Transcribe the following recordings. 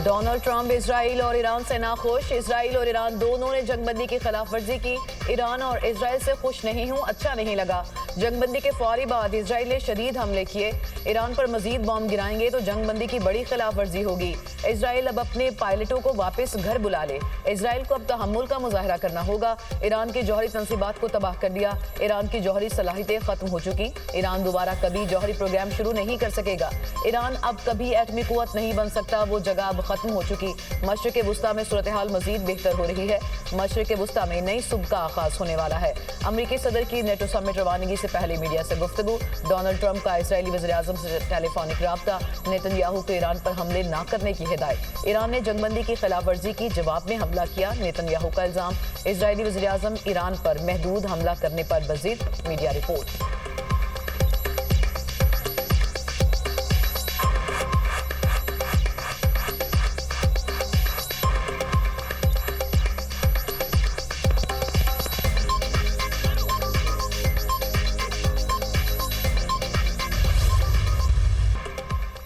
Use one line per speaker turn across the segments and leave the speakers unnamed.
Donald Trump اسرائیل اور ایران سے ناخوش. اسرائیل اور ایران دونوں نے جنگ بندی کی خلاف ورزی کی. ایران اور اسرائیل سے خوش نہیں ہوں, اچھا نہیں لگا. جنگ بندی کے فوری بعد اسرائیل نے شدید حملے کیے. ایران پر مزید بم گرائیں گے تو جنگ بندی کی بڑی خلاف ورزی ہوگی. اسرائیل اب اپنے پائلٹوں کو واپس گھر بلا لے. اسرائیل کو اب تحمل کا مظاہرہ کرنا ہوگا. ایران کی جوہری تنصیبات کو تباہ کر دیا. ایران کی جوہری صلاحیتیں ختم ہو چکی. ایران دوبارہ کبھی جوہری پروگرام شروع نہیں کر سکے گا. ایران اب کبھی ایٹمی قوت نہیں بن سکتا, وہ جگہ اب ختم ہو چکی. مشرق وسطیٰ میں صورتحال مزید بہتر ہو رہی ہے. مشرق وسطیٰ میں نئی صبح کا آغاز ہونے والا ہے. امریکی صدر کی نیٹو سمٹ روانگی سے پہلے میڈیا سے گفتگو. ڈونلڈ ٹرمپ کا اسرائیلی وزیر اعظم سے ٹیلی فونک رابطہ. نیتن یاہو کو ایران پر حملے نہ کرنے کی ہدایت. ایران نے جنگ بندی کی خلاف ورزی کی, جواب میں حملہ کیا. نیتن یاہو کا الزام. اسرائیلی وزیر اعظم ایران پر محدود حملہ کرنے پر بضد. Media report.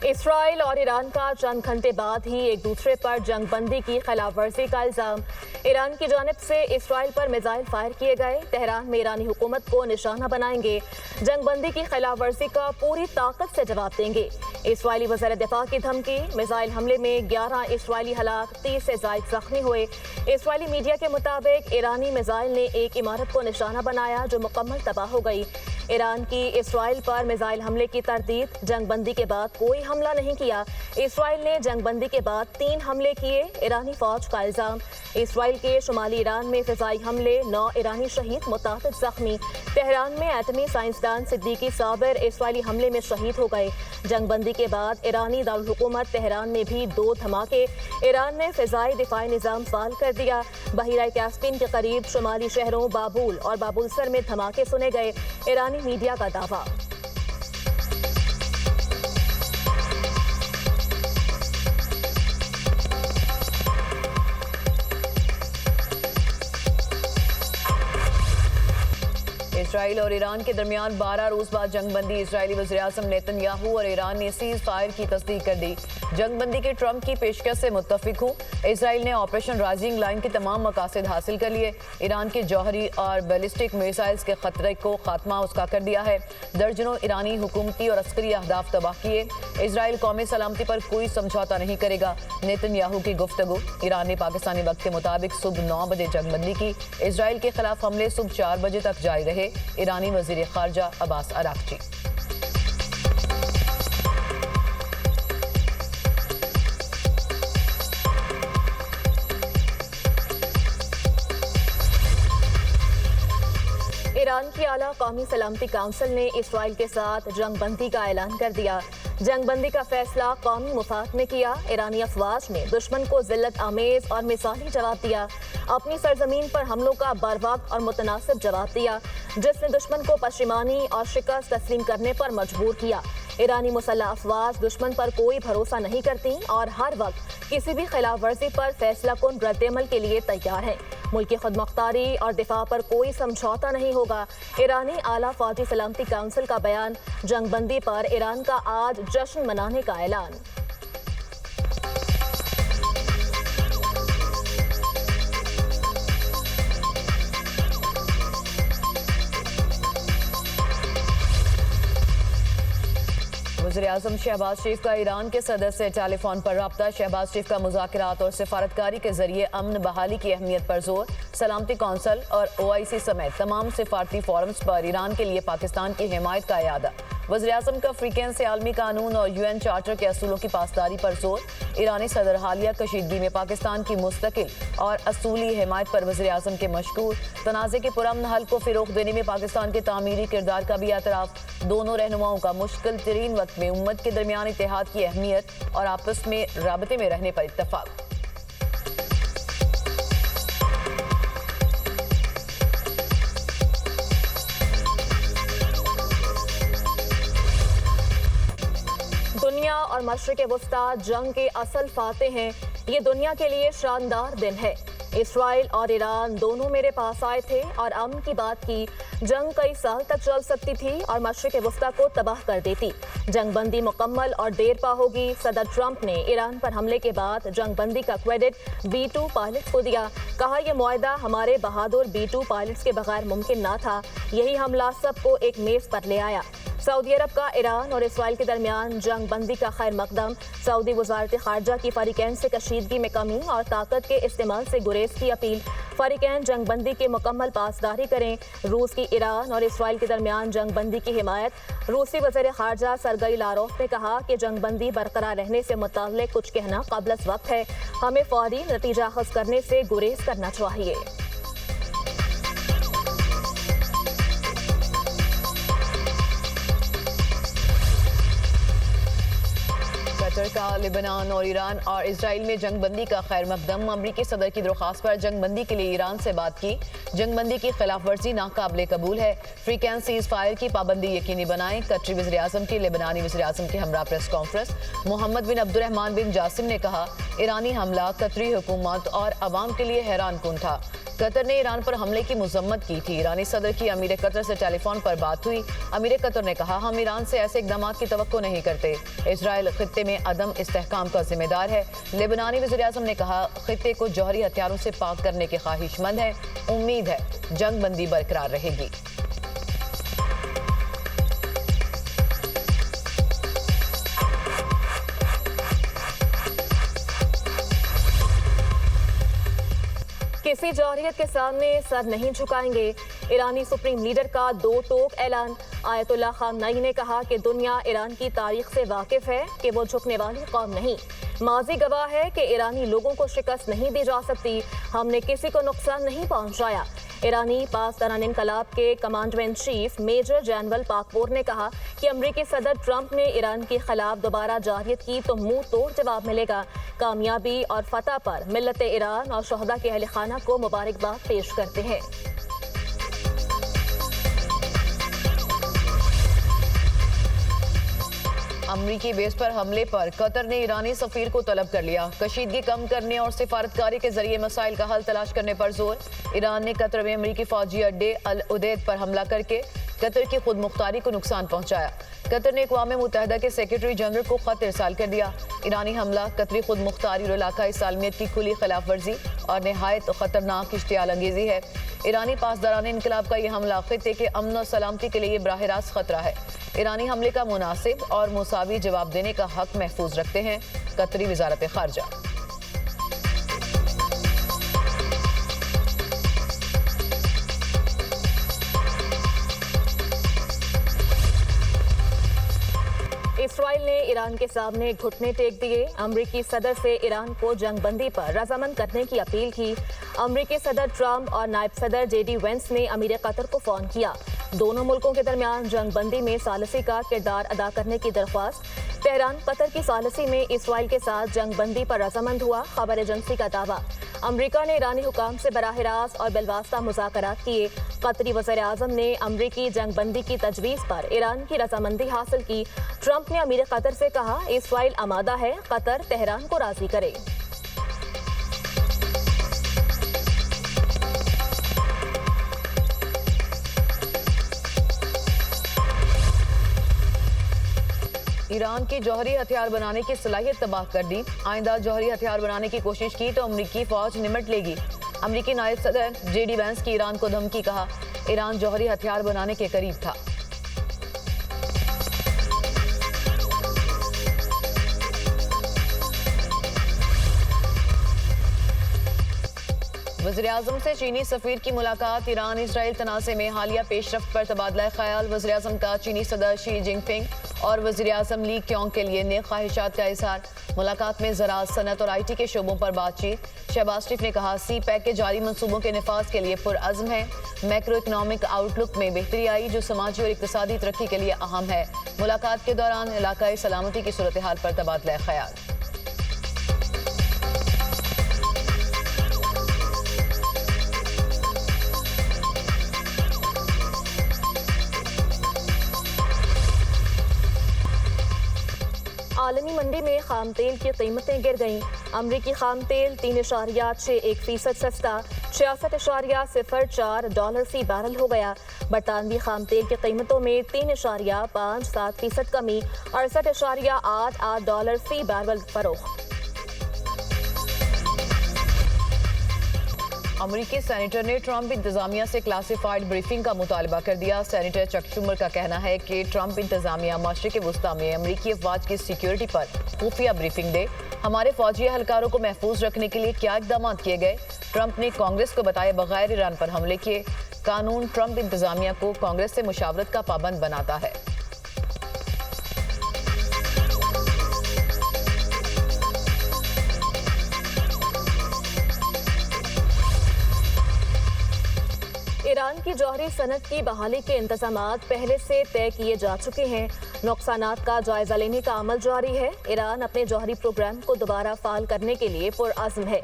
اسرائیل اور ایران کا چند گھنٹے بعد ہی ایک دوسرے پر جنگ بندی کی خلاف ورزی کا الزام. ایران کی جانب سے اسرائیل پر میزائل فائر کیے گئے. تہران میں ایرانی حکومت کو نشانہ بنائیں گے. جنگ بندی کی خلاف ورزی کا پوری طاقت سے جواب دیں گے. اسرائیلی وزیر دفاع کی دھمکی. میزائل حملے میں 11 اسرائیلی ہلاک, 30 سے زائد زخمی ہوئے. اسرائیلی میڈیا کے مطابق ایرانی میزائل نے ایک عمارت کو نشانہ بنایا جو مکمل تباہ ہو گئی. ایران کی اسرائیل پر میزائل حملے کی تردید. جنگ بندی کے بعد کوئی حملہ نہیں کیا. اسرائیل نے جنگ بندی کے بعد 3 حملے کیے. ایرانی فوج کا الزام. اسرائیل کے شمالی ایران میں فضائی حملے, 9 ایرانی شہید, متعدد زخمی. تہران میں ایٹمی سائنسدان صدیقی صابر اسرائیلی حملے میں شہید ہو گئے. جنگ بندی کے بعد ایرانی دارالحکومت تہران میں بھی 2 دھماکے. ایران نے فضائی دفاعی نظام فعال کر دیا. بحیرہ کاسپین کے قریب شمالی شہروں بابول اور بابل سر میں دھماکے سنے گئے. ایرانی میڈیا کا دعویٰ. اسرائیل اور ایران کے درمیان 12 روز بعد جنگ بندی. اسرائیلی وزیر اعظم نیتن یاہو اور ایران نے سیز فائر کی تصدیق کر دی. جنگ بندی کے ٹرمپ کی پیشکش سے متفق ہوں. اسرائیل نے آپریشن رائزنگ لائن کے تمام مقاصد حاصل کر لیے. ایران کے جوہری اور بیلسٹک میزائلز کے خطرے کو خاتمہ اس کا کر دیا ہے. درجنوں ایرانی حکومتی اور عسکری اہداف تباہ کیے. اسرائیل قومی سلامتی پر کوئی سمجھوتا نہیں کرے گا. نیتن یاہو کی گفتگو. ایران نے پاکستانی وقت کے مطابق صبح 9 بجے جنگ بندی کی. اسرائیل کے خلاف حملے صبح 4 بجے تک جاری رہے. ایرانی وزیر خارجہ عباس عراقچی. ایران کی اعلیٰ قومی سلامتی کونسل نے اسرائیل کے ساتھ جنگ بندی کا اعلان کر دیا. جنگ بندی کا فیصلہ قومی مفاد میں کیا. ایرانی افواج نے دشمن کو ذلت آمیز اور مثالی جواب دیا. اپنی سرزمین پر حملوں کا بروقت اور متناسب جواب دیا, جس نے دشمن کو پشیمانی اور شکست تسلیم کرنے پر مجبور کیا. ایرانی مسلح افواج دشمن پر کوئی بھروسہ نہیں کرتی اور ہر وقت کسی بھی خلاف ورزی پر فیصلہ کن رد عمل کے لیے تیار ہیں. ملکی خود مختاری اور دفاع پر کوئی سمجھوتا نہیں ہوگا. ایرانی اعلیٰ فوجی سلامتی کونسل کا بیان. جنگ بندی پر ایران کا آج جشن منانے کا اعلان. وزیر اعظم شہباز شریف کا ایران کے صدر سے ٹیلی فون پر رابطہ. شہباز شریف کا مذاکرات اور سفارتکاری کے ذریعے امن بحالی کی اہمیت پر زور. سلامتی کونسل اور OIC سمیت تمام سفارتی فورمز پر ایران کے لیے پاکستان کی حمایت کا اعادہ. وزیر اعظم کا افریقین سے عالمی قانون اور UN چارٹر کے اصولوں کی پاسداری پر زور. ایرانی صدر حالیہ کشیدگی میں پاکستان کی مستقل اور اصولی حمایت پر وزیر اعظم کے مشکور. تنازع کے پرامن حل کو فروغ دینے میں پاکستان کے تعمیری کردار کا بھی اعتراف. دونوں رہنماؤں کا مشکل ترین وقت میں امت کے درمیان اتحاد کی اہمیت اور آپس میں رابطے میں رہنے پر اتفاق. دنیا اور مشرق وسطیٰ جنگ کے اصل فاتح ہیں. یہ دنیا کے لیے شاندار دن ہے. اسرائیل اور ایران دونوں میرے پاس آئے تھے اور امن کی بات کی. جنگ کئی سال تک چل سکتی تھی اور مشرق وسطیٰ کو تباہ کر دیتی. جنگ بندی مکمل اور دیر پا ہوگی. صدر ٹرمپ نے ایران پر حملے کے بعد جنگ بندی کا کریڈٹ B-2 پائلٹس کو دیا. کہا یہ معاہدہ ہمارے بہادر B-2 پائلٹس کے بغیر ممکن نہ تھا. یہی حملہ سب کو ایک میز پر لے آیا. سعودی عرب کا ایران اور اسرائیل کے درمیان جنگ بندی کا خیر مقدم. سعودی وزارت خارجہ کی فریقین سے کشیدگی میں کمی اور طاقت کے استعمال سے گریز کی اپیل. فریقین جنگ بندی کی مکمل پاسداری کریں. روس کی ایران اور اسرائیل کے درمیان جنگ بندی کی حمایت. روسی وزیر خارجہ سرگئی لاروف نے کہا کہ جنگ بندی برقرار رہنے سے متعلق کچھ کہنا قبل از وقت ہے. ہمیں فوری نتیجہ اخذ کرنے سے گریز کرنا چاہیے.
قطر کا لبنان اور ایران اور اسرائیل میں جنگ بندی کا خیر مقدم. امریکی صدر کی درخواست پر جنگ بندی کے لیے ایران سے بات کی. جنگ بندی کی خلاف ورزی ناقابل قبول ہے. فری کین سیز فائر کی پابندی یقینی بنائیں. قطری وزیر اعظم کی لبنانی وزیر اعظم کے ہمراہ پریس کانفرنس. محمد بن عبد الرحمن بن جاسم نے کہا ایرانی حملہ قطری حکومت اور عوام کے لیے حیران کن تھا. قطر نے ایران پر حملے کی مذمت کی تھی. ایرانی صدر کی امیر قطر سے ٹیلی فون پر بات ہوئی. امیر قطر نے کہا ہم ایران سے ایسے اقدامات کی توقع نہیں کرتے. اسرائیل خطے میں عدم استحکام کا ذمہ دار ہے. لبنانی وزیر اعظم نے کہا خطے کو جوہری ہتھیاروں سے پاک کرنے کے خواہش مند ہے. امید ہے جنگ بندی برقرار رہے گی.
کسی جارحیت کے سامنے سر نہیں جھکائیں گے. ایرانی سپریم لیڈر کا دو ٹوک اعلان. آیت اللہ خامنئی نے کہا کہ دنیا ایران کی تاریخ سے واقف ہے کہ وہ جھکنے والی قوم نہیں. ماضی گواہ ہے کہ ایرانی لوگوں کو شکست نہیں دی جا سکتی. ہم نے کسی کو نقصان نہیں پہنچایا. ایرانی پاسداران انقلاب کے commander in chief major general Pakpour نے کہا کہ امریکی صدر ٹرمپ نے ایران کے خلاف دوبارہ جارحیت کی تو منہ توڑ جواب ملے گا. کامیابی اور فتح پر ملت ایران اور شہداء کے اہل خانہ کو مبارکباد پیش کرتے ہیں.
امریکی بیس پر حملے پر قطر نے ایرانی سفیر کو طلب کر لیا. کشیدگی کم کرنے اور سفارتکاری کے ذریعے مسائل کا حل تلاش کرنے پر زور. ایران نے قطر میں امریکی فوجی اڈے العدید پر حملہ کر کے قطر کی خود مختاری کو نقصان پہنچایا. قطر نے اقوام متحدہ کے سیکرٹری جنرل کو خط ارسال کر دیا. ایرانی حملہ قطری خود مختاری اور علاقائی سالمیت کی کھلی خلاف ورزی اور نہایت خطرناک اشتعال انگیزی ہے. ایرانی پاسداران انقلاب کا یہ حملہ خطے کے امن و سلامتی کے لیے براہ راست خطرہ ہے. ایرانی حملے کا مناسب اور مساوی جواب دینے کا حق محفوظ رکھتے ہیں قطری وزارت خارجہ.
اسرائیل نے ایران کے سامنے گھٹنے ٹیک دیے. امریکی صدر سے ایران کو جنگ بندی پر رضامند کرنے کی اپیل کی. امریکی صدر ٹرمپ اور نائب صدر JD وینس نے امیر قطر کو فون کیا. دونوں ملکوں کے درمیان جنگ بندی میں ثالثی کا کردار ادا کرنے کی درخواست. تہران قطر کی ثالثی میں اسرائیل کے ساتھ جنگ بندی پر رضامند ہوا. خبر ایجنسی کا دعویٰ. امریکہ نے ایرانی حکام سے براہ راست اور بالواسطہ مذاکرات کیے. قطری وزیر اعظم نے امریکی جنگ بندی کی تجویز پر ایران کی رضامندی حاصل کی. ٹرمپ نے امیر قطر سے کہا اسرائیل آمادہ ہے قطر تہران کو راضی کرے.
ایران کی جوہری ہتھیار بنانے کی صلاحیت تباہ کر دی. آئندہ جوہری ہتھیار بنانے کی کوشش کی تو امریکی فوج نمٹ لے گی. امریکی نائب صدر JD وینس کی ایران کو دھمکی. کہا ایران جوہری ہتھیار بنانے کے قریب تھا. وزیر اعظم سے چینی سفیر کی ملاقات. ایران اسرائیل تنازع میں حالیہ پیش رفت پر تبادلہ خیال. وزیر اعظم کا چینی صدر شی جن پنگ اور وزیر اعظم لی کیونگ کے لیے نیک خواہشات کا اظہار. ملاقات میں زراعت، صنعت اور IT کے شعبوں پر بات چیت. شہباز شریف نے کہا سی پیک کے جاری منصوبوں کے نفاذ کے لیے پرعزم ہے. میکرو اکنامک آؤٹ لک میں بہتری آئی جو سماجی اور اقتصادی ترقی کے لیے اہم ہے. ملاقات کے دوران علاقائی سلامتی کی صورتحال پر تبادلہ خیال.
عالمی منڈی میں خام تیل کی قیمتیں گر گئیں. امریکی خام تیل 3.61% سستا $66.04 فی بیرل ہو گیا۔ برطانوی خام تیل کی قیمتوں میں 3.57% کمی $68.88 فی بیرل فروخت۔
امریکی سینیٹر نے ٹرمپ انتظامیہ سے کلاسیفائیڈ بریفنگ کا مطالبہ کر دیا۔ سینیٹر چک شومر کا کہنا ہے کہ ٹرمپ انتظامیہ مشرق وسطی میں امریکی افواج کی سیکیورٹی پر خفیہ بریفنگ دے۔ ہمارے فوجی اہلکاروں کو محفوظ رکھنے کے لیے کیا اقدامات کیے گئے؟ ٹرمپ نے کانگریس کو بتائے بغیر ایران پر حملے کیے۔ قانون ٹرمپ انتظامیہ کو کانگریس سے مشاورت کا پابند بناتا ہے۔
ایران کی جوہری صنعت کی بحالی کے انتظامات پہلے سے طے کیے جا چکے ہیں۔ نقصانات کا جائزہ لینے کا عمل جاری ہے۔ ایران اپنے جوہری پروگرام کو دوبارہ فعال کرنے کے لیے پرعزم ہے۔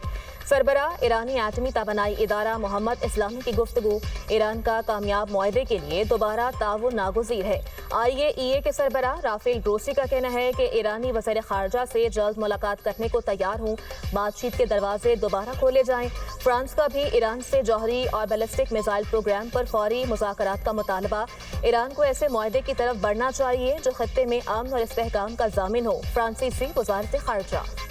سربراہ ایرانی ایٹمی توانائی ادارہ محمد اسلامی کی گفتگو ایران کا کامیاب معاہدے کے لیے دوبارہ تعاون ناگزیر ہے۔ IAEA کے سربراہ رافیل گروسی کا کہنا ہے کہ ایرانی وزیر خارجہ سے جلد ملاقات کرنے کو تیار ہوں۔ بات چیت کے دروازے دوبارہ کھولے جائیں۔ فرانس کا بھی ایران سے جوہری اور بیلسٹک میزائل پروگرام پر فوری مذاکرات کا مطالبہ۔ ایران کو ایسے معاہدے کی طرف بڑھنا چاہیے جو خطے میں امن اور استحکام کا ضامن ہو۔ فرانسیسی وزارت خارجہ